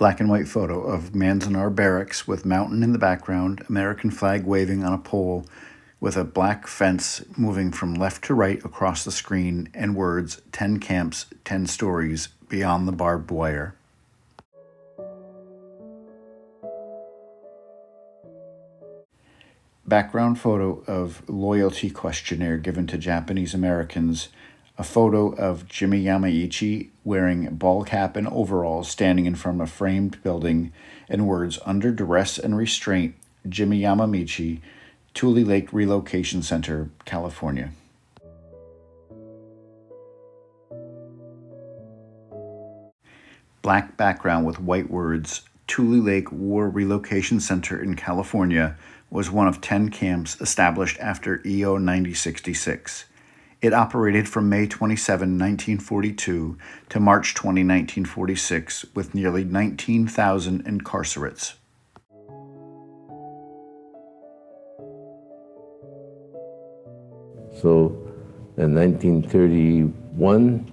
Black and white photo of Manzanar Barracks with mountain in the background, American flag waving on a pole, with a black fence moving from left to right across the screen, and words, 10 camps, 10 stories, beyond the barbed wire. Background photo of loyalty questionnaire given to Japanese Americans, a photo of Jimi Yamaichi wearing a ball cap and overalls standing in front of a framed building, and words, under duress and restraint, Jimi Yamaichi, Tule Lake Relocation Center, California. Black background with white words, Tule Lake War Relocation Center in California was one of 10 camps established after EO 9066. It operated from May 27, 1942 to March 20, 1946, with nearly 19,000 incarcerates. So, in 1931...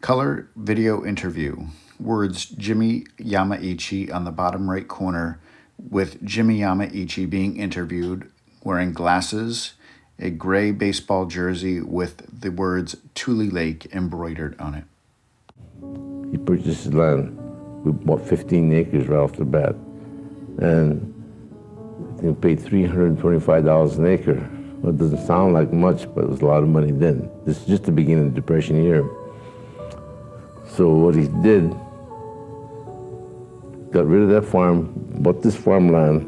Color video interview. Words, Jimi Yamaichi on the bottom right corner, with Jimi Yamaichi being interviewed, wearing glasses, a gray baseball jersey with the words Tule Lake embroidered on it. He purchased his land. We bought 15 acres right off the bat. And I think we paid $325 an acre. Well, it doesn't sound like much, but it was a lot of money then. This is just the beginning of the Depression year. So what he did, got rid of that farm, bought this farmland,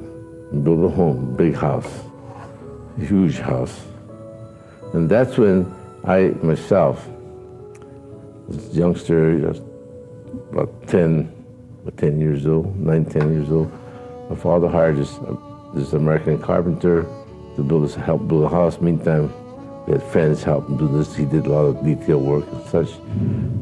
and built a home, big house, a huge house. And that's when I, myself, was a youngster, about 10 years old, 9, 10 years old. My father hired this American carpenter to help build a house. Meantime, we had friends help him do this. He did a lot of detail work and such.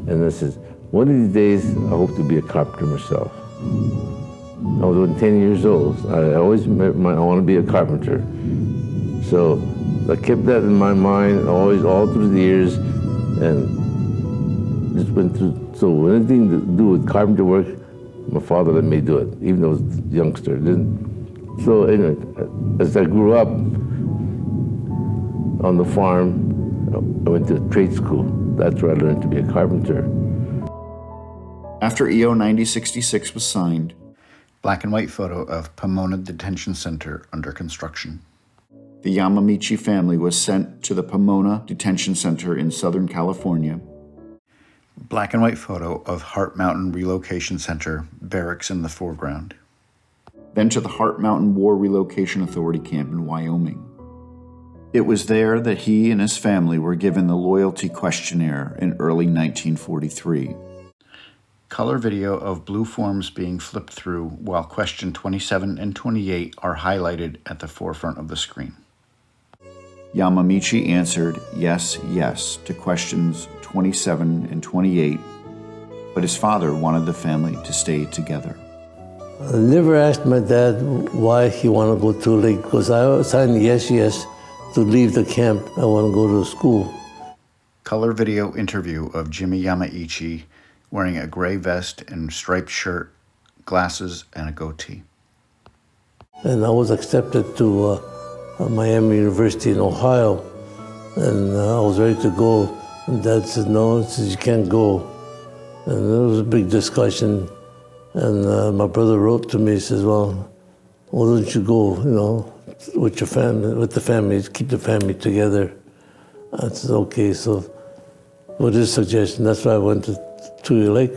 And I said, one of these days, I hope to be a carpenter myself. I was only 10 years old. I always I want to be a carpenter. So I kept that in my mind always, all through the years, and just went through. So anything to do with carpenter work, my father let me do it, even though I was a youngster. So anyway, as I grew up on the farm, I went to trade school. That's where I learned to be a carpenter. After EO 9066 was signed, black and white photo of Pomona Detention Center under construction. The Yamaichi family was sent to the Pomona Detention Center in Southern California. Black and white photo of Heart Mountain Relocation Center, barracks in the foreground. Then to the Heart Mountain War Relocation Authority camp in Wyoming. It was there that he and his family were given the loyalty questionnaire in early 1943. Color video of blue forms being flipped through while question 27 and 28 are highlighted at the forefront of the screen. Yamaichi answered yes, yes to questions 27 and 28, but his father wanted the family to stay together. I never asked my dad why he wanted to go to Tule Lake, because I signed yes, yes to leave the camp. I want to go to school. Color video interview of Jimi Yamaichi wearing a gray vest and striped shirt, glasses, and a goatee. And I was accepted to Miami University in Ohio, and I was ready to go. And Dad said, no, he said, you can't go. And there was a big discussion, and my brother wrote to me, he says, well, why don't you go, with your family, with the family, keep the family together. I said, okay, so with his suggestion, that's why I went to Tule Lake.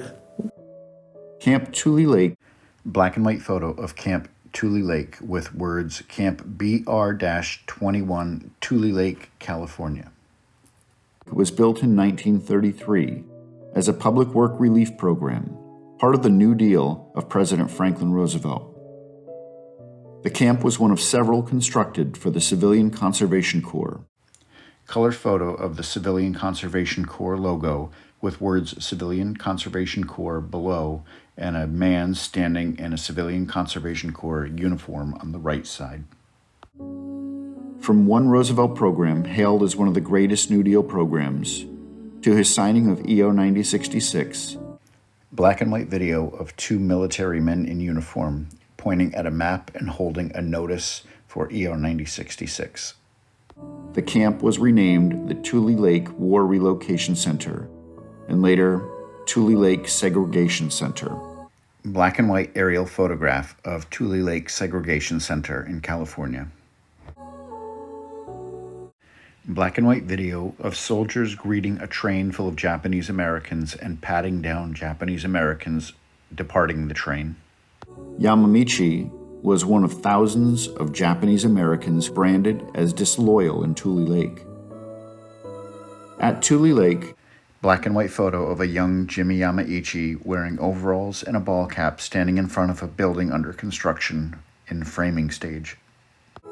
Camp Tule Lake, black and white photo of Camp Tule Lake with words Camp BR-21, Tule Lake, California. It was built in 1933 as a public work relief program, part of the New Deal of President Franklin Roosevelt. The camp was one of several constructed for the Civilian Conservation Corps. Color photo of the Civilian Conservation Corps logo with words Civilian Conservation Corps below and a man standing in a Civilian Conservation Corps uniform on the right side. From one Roosevelt program hailed as one of the greatest New Deal programs to his signing of EO 9066, Black and white video of two military men in uniform pointing at a map and holding a notice for EO 9066. The camp was renamed the Tule Lake War Relocation Center and later Tule Lake Segregation Center. Black and white aerial photograph of Tule Lake Segregation Center in California. Black and white video of soldiers greeting a train full of Japanese Americans and patting down Japanese Americans departing the train. Yamaichi was one of thousands of Japanese Americans branded as disloyal in Tule Lake. At Tule Lake, black and white photo of a young Jimi Yamaichi wearing overalls and a ball cap standing in front of a building under construction in framing stage.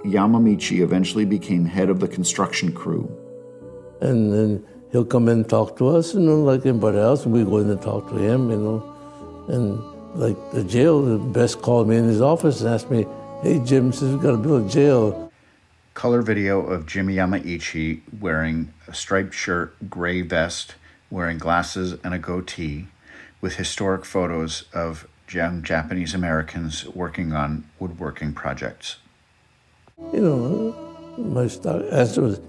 Yamaichi eventually became head of the construction crew. And then he'll come in and talk to us, like anybody else, and we go in and talk to him, And like the jail, the best called me in his office and asked me, "Hey, Jim, says we got to build a jail." Color video of Jimi Yamaichi wearing a striped shirt, gray vest, wearing glasses and a goatee, with historic photos of young Japanese Americans working on woodworking projects. My stock answer was,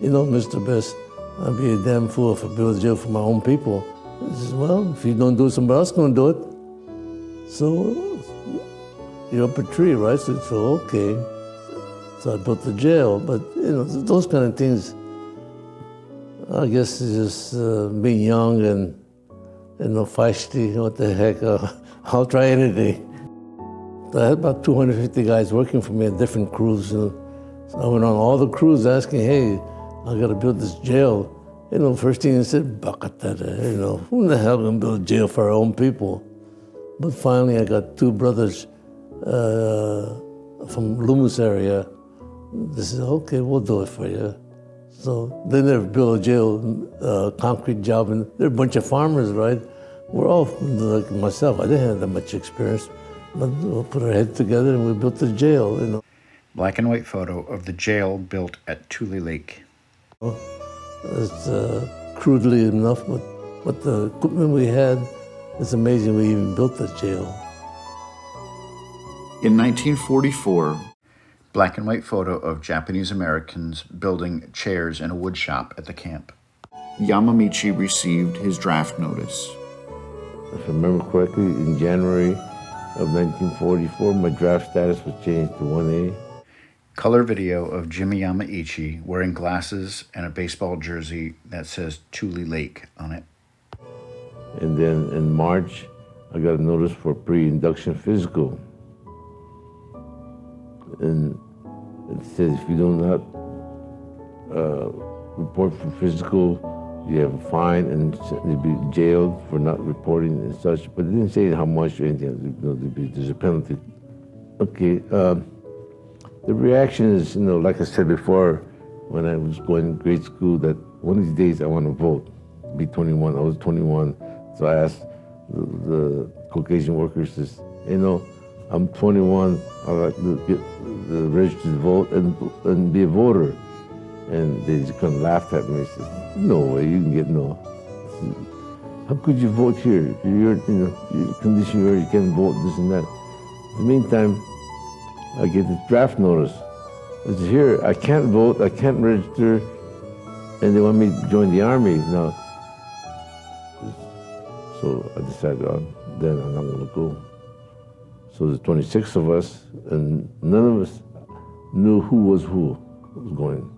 Mr. Best, I'd be a damn fool if I build a jail for my own people. He says, well, if you don't do it, somebody else is going to do it. So you're up a tree, right? So okay. So I built the jail. But, those kind of things, I guess it's just being young and feisty. What the heck? I'll try anything. I had about 250 guys working for me at different crews. So I went on all the crews asking, hey, I got to build this jail. First thing they said, Bakatada, who the hell going to build a jail for our own people? But finally I got two brothers from Loomis area. They said, okay, we'll do it for you. So they never built a jail, concrete job, and they're a bunch of farmers, right? We're all like myself. I didn't have that much experience. But we'll put our heads together and we built the jail, Black and white photo of the jail built at Tule Lake. It's crudely enough, but the equipment we had, it's amazing we even built the jail. In 1944, black and white photo of Japanese Americans building chairs in a wood shop at the camp. Yamaichi received his draft notice. If I remember correctly, in January of 1944, my draft status was changed to 1A. Color video of Jimi Yamaichi wearing glasses and a baseball jersey that says Tule Lake on it. And then in March, I got a notice for pre-induction physical. And it says if you do not report for physical, you have a fine and you'll be jailed for not reporting and such. But it didn't say how much or anything. There's a penalty. Okay. The reaction is, like I said before, when I was going to grade school, that one of these days I want to vote, be 21. I was 21. So I asked the Caucasian workers, I'm 21. I'd like to get the register to vote and be a voter. And they just kind of laughed at me and said, no way, you can get no. Said, how could you vote here? Your condition here, you can't vote, this and that. In the meantime, I get this draft notice. It's here, I can't vote, I can't register, and they want me to join the Army now. So I decided, then I'm not gonna go. So there's 26 of us, and none of us knew who was going.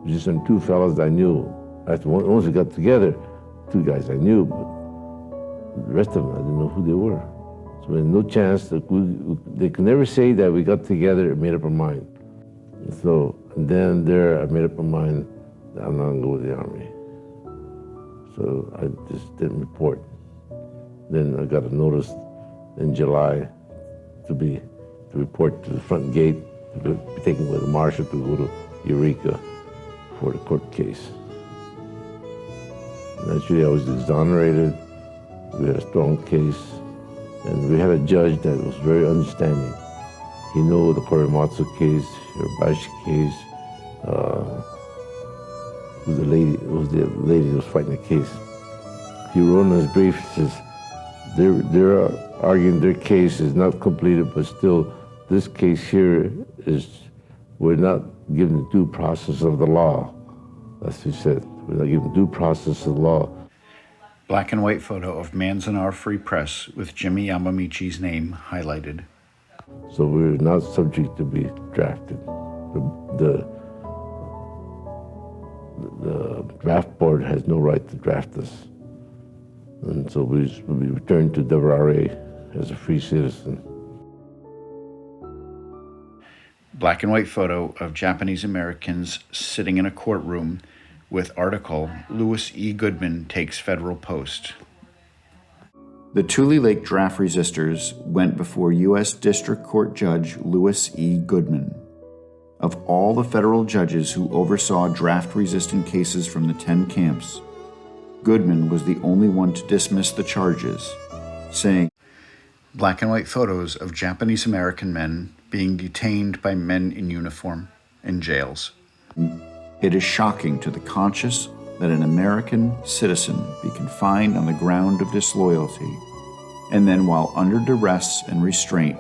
Just some two fellows that I knew. Once we got together, two guys I knew, but the rest of them, I didn't know who they were. So we had no chance. They could never say that we got together and made up our mind. So then I made up my mind that I'm not going to go with the Army. So I just didn't report. Then I got a notice in July to report to the front gate, to be taken with a marshal to go to Eureka for the court case. And actually I was exonerated. We had a strong case. And we had a judge that was very understanding. He knew the Korematsu case, Hirabashi case, it was the lady who was fighting the case. He wrote in his brief, he says, They're arguing their case is not completed, but still, this case here is, we're not given the due process of the law. That's what he said. We're not given due process of the law. Black and white photo of Manzanar Free Press with Jimi Yamaichi's name highlighted. So we're not subject to be drafted. The draft board has no right to draft us. And so we returned to Duress as a free citizen. Black and white photo of Japanese Americans sitting in a courtroom with article, Louis E. Goodman takes federal post. The Tule Lake draft resistors went before U.S. District Court Judge Louis E. Goodman. Of all the federal judges who oversaw draft-resistant cases from the 10 camps, Goodman was the only one to dismiss the charges, saying, black and white photos of Japanese American men being detained by men in uniform in jails. It is shocking to the conscious that an American citizen be confined on the ground of disloyalty, and then while under duress and restraint,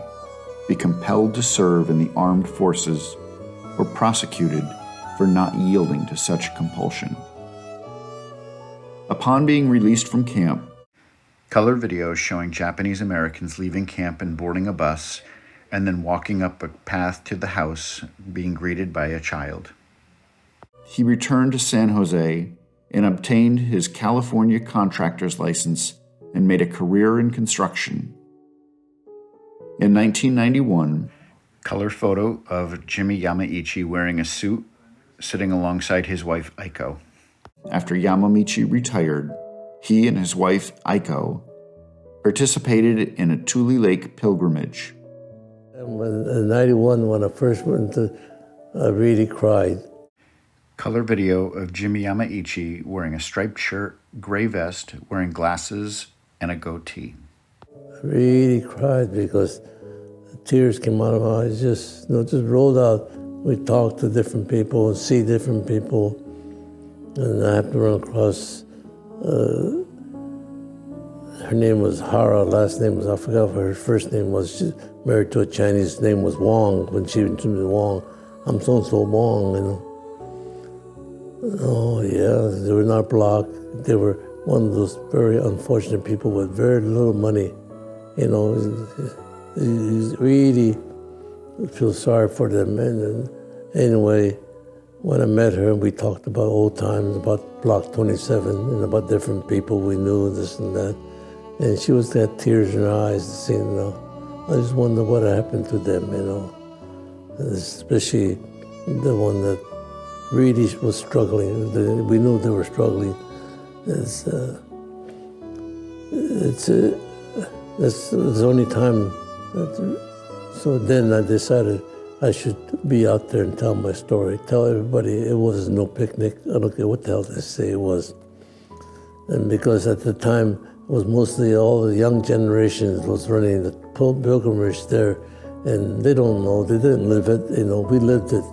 be compelled to serve in the armed forces or prosecuted for not yielding to such compulsion. Upon being released from camp, color videos showing Japanese Americans leaving camp and boarding a bus, and then walking up a path to the house, being greeted by a child. He returned to San Jose and obtained his California contractor's license and made a career in construction. In 1991, color photo of Jimi Yamaichi wearing a suit, sitting alongside his wife Aiko. After Yamaichi retired, he and his wife Aiko participated in a Tule Lake pilgrimage. In 91, when I first went to, I really cried. Color video of Jimi Yamaichi wearing a striped shirt, gray vest, wearing glasses, and a goatee. I really cried because the tears came out of my eyes, just rolled out. We talked to different people and see different people. And I happened to run across, her name was Hara, last name was, I forgot what her first name was. She's married to a Chinese, name was Wong. When she went to me, Wong, I'm so-and-so Wong, you know. Oh yeah, they were in our block. They were one of those very unfortunate people with very little money. You know, you really feel sorry for them. And anyway, when I met her, we talked about old times, about Block 27, and about different people we knew, this and that. And she was had tears in her eyes to see, you know. I just wonder what happened to them, you know. Especially the one that really was struggling. We knew they were struggling. That's the only time. So then I decided I should be out there and tell my story. Tell everybody it was no picnic. I don't care what the hell they say it was. And because at the time, it was mostly all the young generations was running the pilgrimage there, and they don't know, they didn't live it, you know, we lived it.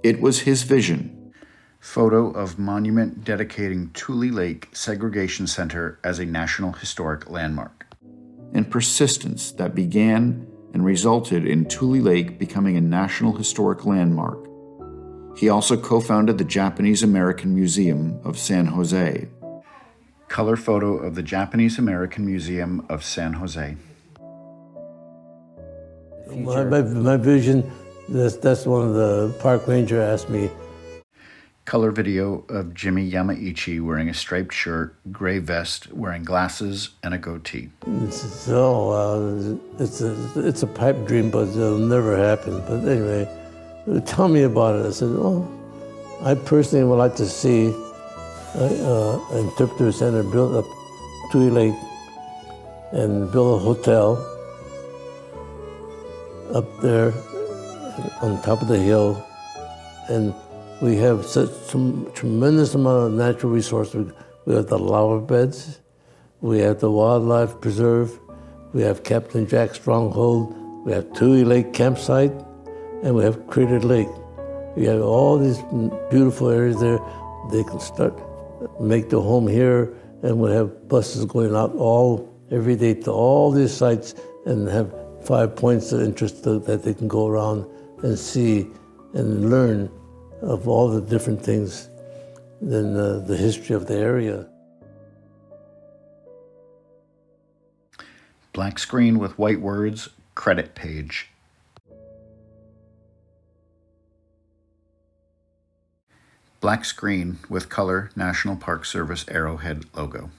It was his vision. Photo of monument dedicating Tule Lake Segregation Center as a National Historic Landmark. And persistence that began and resulted in Tule Lake becoming a National Historic Landmark. He also co-founded the Japanese American Museum of San Jose. Color photo of the Japanese American Museum of San Jose. My vision, that's one of the park ranger asked me. Color video of Jimi Yamaichi wearing a striped shirt, gray vest, wearing glasses, and a goatee. It's a pipe dream, but it'll never happen. But anyway, tell me about it. I said, I personally would like to see an interpretive center build up Tule Lake and build a hotel up there on top of the hill. And we have such some tremendous amount of natural resources. We have the lava beds, we have the wildlife preserve, we have Captain Jack Stronghold, we have Tule Lake Campsite, and we have Crater Lake. We have all these beautiful areas there. They can make their home here and we'll have buses going out every day to all these sites and have 5 points of interest that they can go around and see and learn of all the different things in the history of the area. Black screen with white words, credit page. Black screen with color National Park Service arrowhead logo.